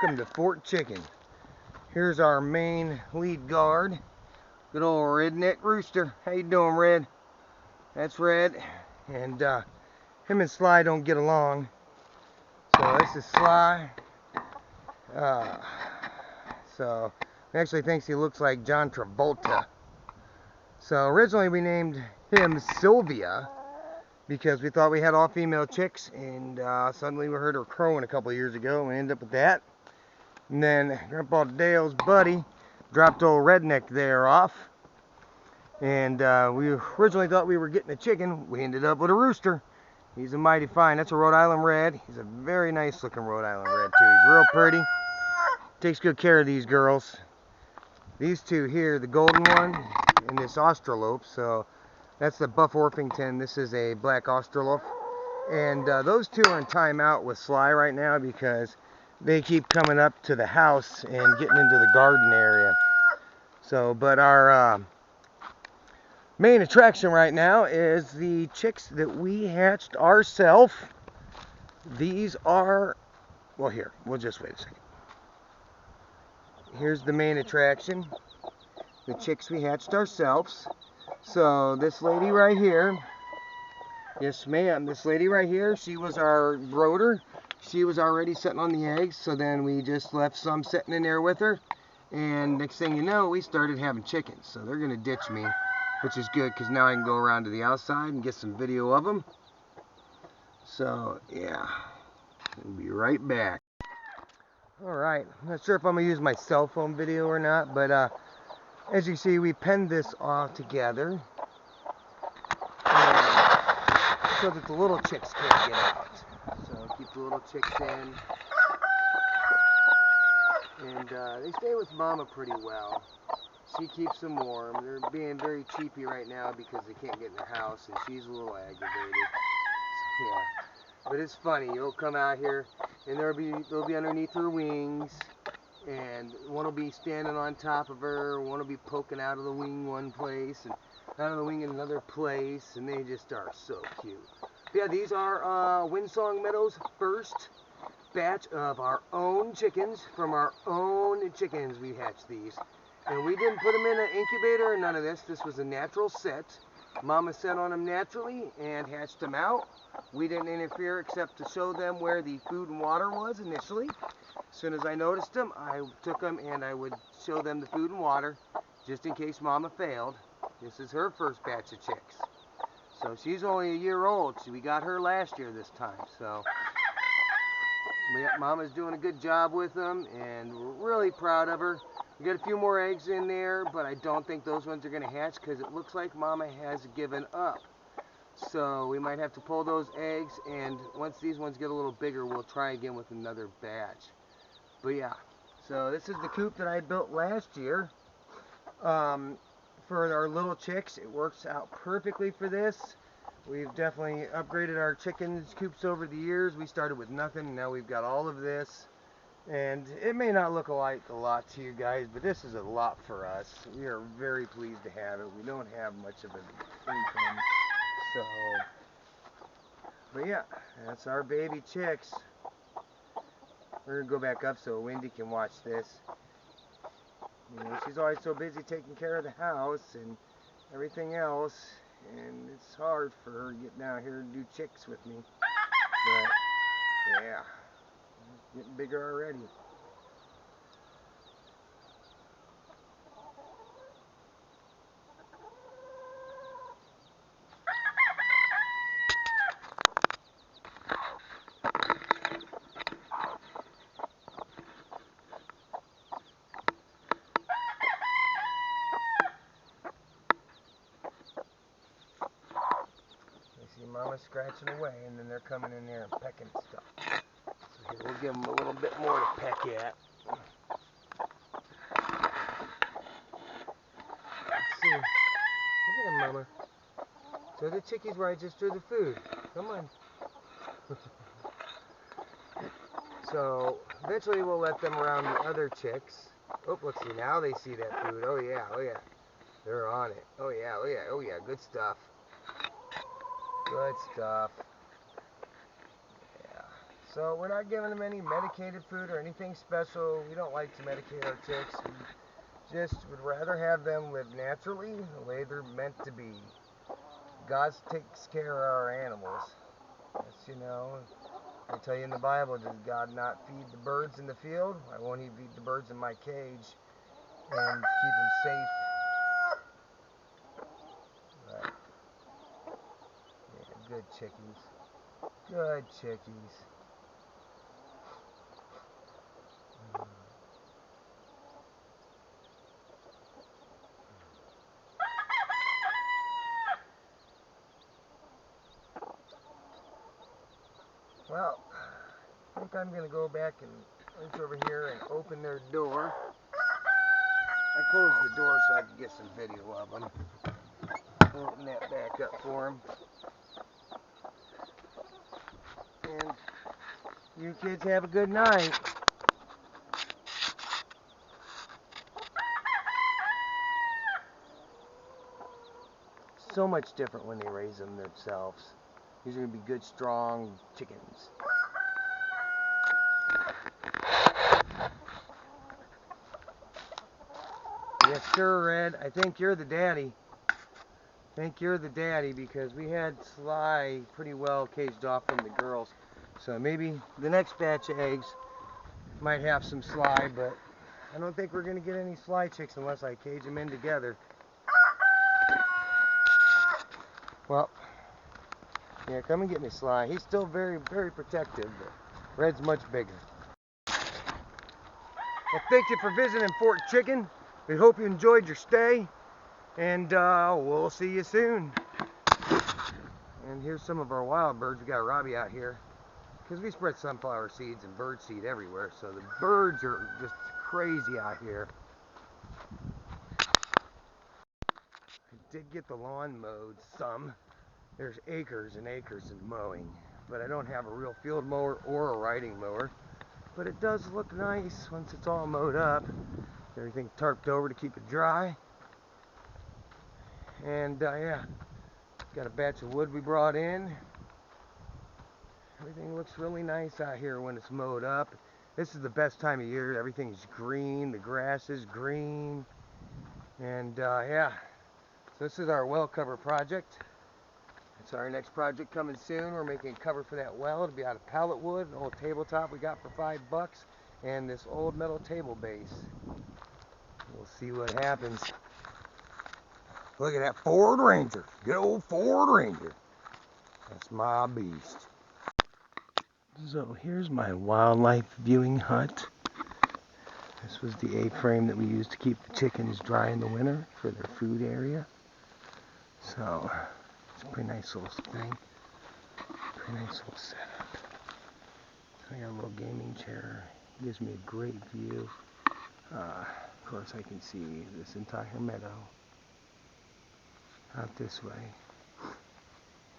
Welcome to Fort Chicken. Here's our main lead guard, good old redneck rooster. How you doing, Red? That's Red, and him and Sly don't get along. So this is Sly. So he actually thinks he looks like John Travolta. So originally we named him Sylvia because we thought we had all female chicks, and suddenly we heard her crowing a couple years ago, and we ended up with that. And then Grandpa Dale's buddy dropped old Redneck there off, and we originally thought we were getting a chicken. We ended up with a rooster. He's a mighty fine. That's a Rhode Island Red. He's a very nice looking Rhode Island Red too. He's real pretty. Takes good care of these girls. These two here, the golden one and this Australope. So that's the Buff Orpington. This is a black Australope. And those two are in timeout with Sly right now because they keep coming up to the house and getting into the garden area. So, but our main attraction right now is the chicks that we hatched ourselves. These are, well, here, we'll just wait a second. Here's the main attraction, the chicks we hatched ourselves. So this lady right here, yes ma'am, this lady right here, she was our brooder. She was already sitting on the eggs, so then we just left some sitting in there with her, and next thing you know, we started having chickens. So they're gonna ditch me, which is good because now I can go around to the outside and get some video of them. So yeah, I'll be right back. Alright, I'm not sure if I'm gonna use my cell phone video or not, but as you see, we penned this all together so that the little chicks can't get out. So keep the little chicks in, and they stay with Mama pretty well. She keeps them warm. They're being very cheapy right now because they can't get in their house, and she's a little aggravated. So, yeah, but it's funny. You'll come out here, and they'll be underneath her wings, and one will be standing on top of her, one will be poking out of the wing one place, and out of the wing in another place, and they just are so cute. But yeah, these are Windsong Meadows' first batch of our own chickens. From our own chickens we hatched these. And we didn't put them in an incubator or none of this. This was a natural set. Mama set on them naturally and hatched them out. We didn't interfere except to show them where the food and water was initially. As soon as I noticed them, I took them and I would show them the food and water just in case Mama failed. This is her first batch of chicks. So she's only a year old. We got her last year this time. So Mama's doing a good job with them, and we're really proud of her. We got a few more eggs in there, but I don't think those ones are going to hatch because it looks like Mama has given up. So we might have to pull those eggs, and once these ones get a little bigger, we'll try again with another batch. But yeah, so this is the coop that I built last year for our little chicks. It works out perfectly for this. We've definitely upgraded our chickens coops over the years. We started with nothing, and now we've got all of this. And it may not look like a lot to you guys, but this is a lot for us. We are very pleased to have it. We don't have much of an income, so. But yeah, that's our baby chicks. We're gonna go back up so Wendy can watch this. You know, she's always so busy taking care of the house and everything else, and it's hard for her to get down here and do chicks with me. But yeah, getting bigger already. See Mama scratching away, and then they're coming in there and pecking stuff. So here, we'll give them a little bit more to peck at. Let's see. Come here, Mama. Show the chickies where I just threw the food. Come on. So eventually we'll let them around the other chicks. Oh, let's see. Now they see that food. Oh yeah, oh yeah. They're on it. Oh yeah, oh yeah, oh yeah. Good stuff. Good stuff. Yeah. So we're not giving them any medicated food or anything special. We don't like to medicate our chicks. We just would rather have them live naturally the way they're meant to be. God takes care of our animals. That's, I tell you in the Bible, does God not feed the birds in the field? Why won't he feed the birds in my cage and keep them safe? But, yeah, good chickies. Good chickies. Well, I think I'm going to go back and reach over here and open their door. I closed the door so I could get some video of them. Open that back up for them. And you kids have a good night. So much different when they raise them themselves. These are going to be good, strong chickens. Yes, sir, Red. I think you're the daddy. I think you're the daddy because we had Sly pretty well caged off from the girls. So maybe the next batch of eggs might have some Sly, but I don't think we're going to get any Sly chicks unless I cage them in together. Well, yeah, come and get me Sly. He's still very, very protective, but Red's much bigger. Well, thank you for visiting Fort Chicken. We hope you enjoyed your stay, and we'll see you soon. And here's some of our wild birds. We got Robbie out here because we spread sunflower seeds and bird seed everywhere, so the birds are just crazy out here. I did get the lawn mowed some. There's acres and acres of mowing, but I don't have a real field mower or a riding mower. But it does look nice once it's all mowed up. Everything tarped over to keep it dry. And yeah, got a batch of wood we brought in. Everything looks really nice out here when it's mowed up. This is the best time of year. Everything's green, the grass is green. And yeah, so this is our well cover project. It's our next project coming soon. We're making a cover for that well. It'll be out of pallet wood, an old tabletop we got for $5, and this old metal table base. We'll see what happens. Look at that Ford Ranger. Good old Ford Ranger. That's my beast. So here's my wildlife viewing hut. This was the A-frame that we used to keep the chickens dry in the winter for their food area. So it's a pretty nice little thing. Pretty nice little setup. I got a little gaming chair. It gives me a great view. Of course I can see this entire meadow out this way.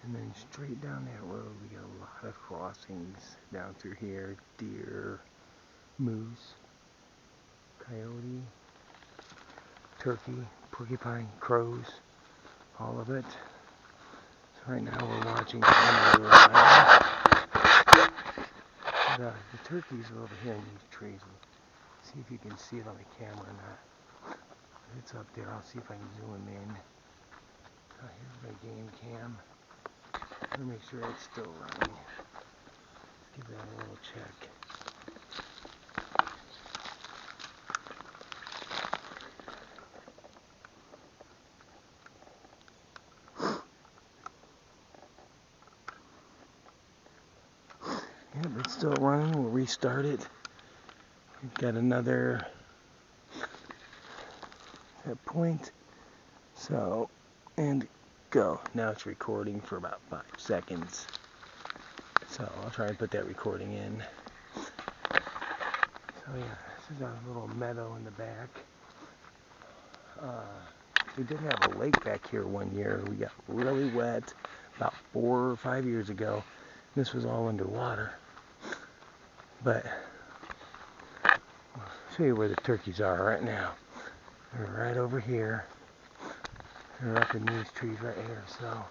And then straight down that road we got a lot of crossings down through here. Deer, moose, coyote, turkey, porcupine, crows, all of it. So right now we're watching the turkeys are over here in these trees. See if you can see it on the camera or not. If it's up there, I'll see if I can zoom them in. Here's my game cam. Let me make sure it's still running. Give that a little check. Yep, it's still running. We'll restart it. We've got another point. So, and go. Now it's recording for about 5 seconds. So I'll try and put that recording in. So yeah, this is our little meadow in the back. We did have a lake back here one year. We got really wet about 4 or 5 years ago. This was all underwater. But I'll show you where the turkeys are right now. They're right over here. They're up in these trees right here. So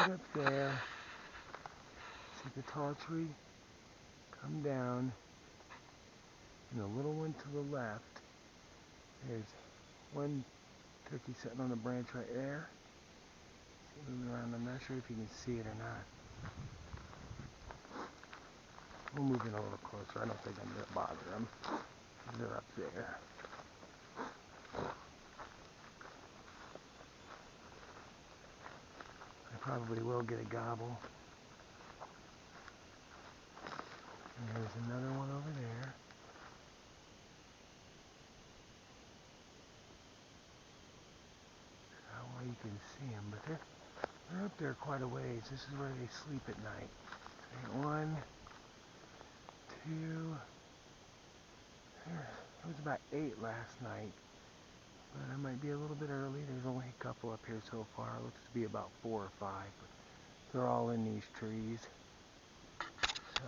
right up there. See the tall tree? Come down. And the little one to the left. There's one turkey sitting on the branch right there. Moving around. I'm not sure if you can see it or not. We'll move in a little closer. I don't think I'm going to bother them. They're up there. I probably will get a gobble. And there's another one over there. How well you can see them, but they're up there quite a ways. This is where they sleep at night. Okay, 1, 2, it was about 8 last night, but I might be a little bit early. There's only a couple up here so far. It looks to be about 4 or 5, but they're all in these trees. So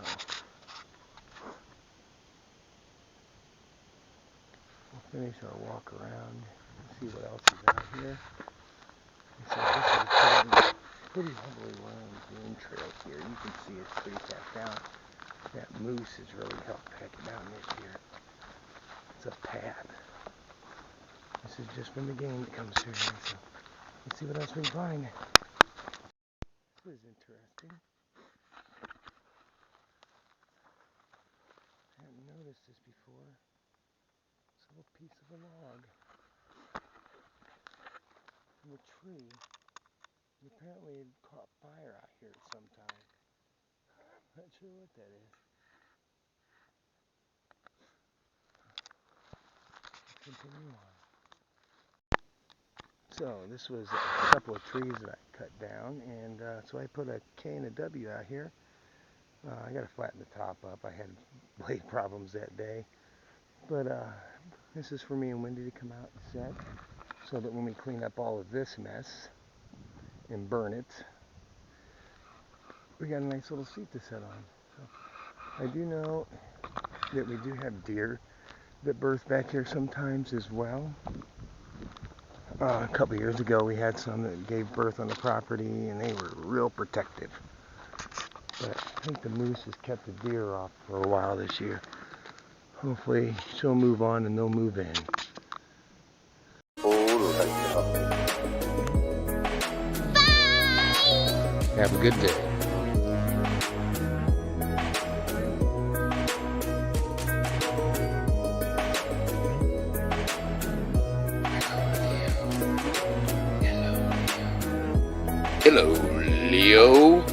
we'll finish our walk around and see what else is out here. So this is a pretty heavily wound game trail here. You can see it's pretty tapped down. That moose has really helped pack it down this year. It's a path. This is just from the game that comes through here. So let's see what else we can find. This is interesting. I hadn't noticed this before. It's a little piece of a log from a tree. And apparently it caught fire out here at some time. I'm not sure what that is. Let's continue on. So this was a couple of trees that I cut down, and so I put a K and a W out here. I got to flatten the top up. I had blade problems that day. But this is for me and Wendy to come out and set, so that when we clean up all of this mess and burn it, we got a nice little seat to set on. So I do know that we do have deer that birth back here sometimes as well. A couple years ago we had some that gave birth on the property, and they were real protective. But I think the moose has kept the deer off for a while this year. Hopefully she'll move on and they'll move in. Bye! Have a good day. Hello, Leo.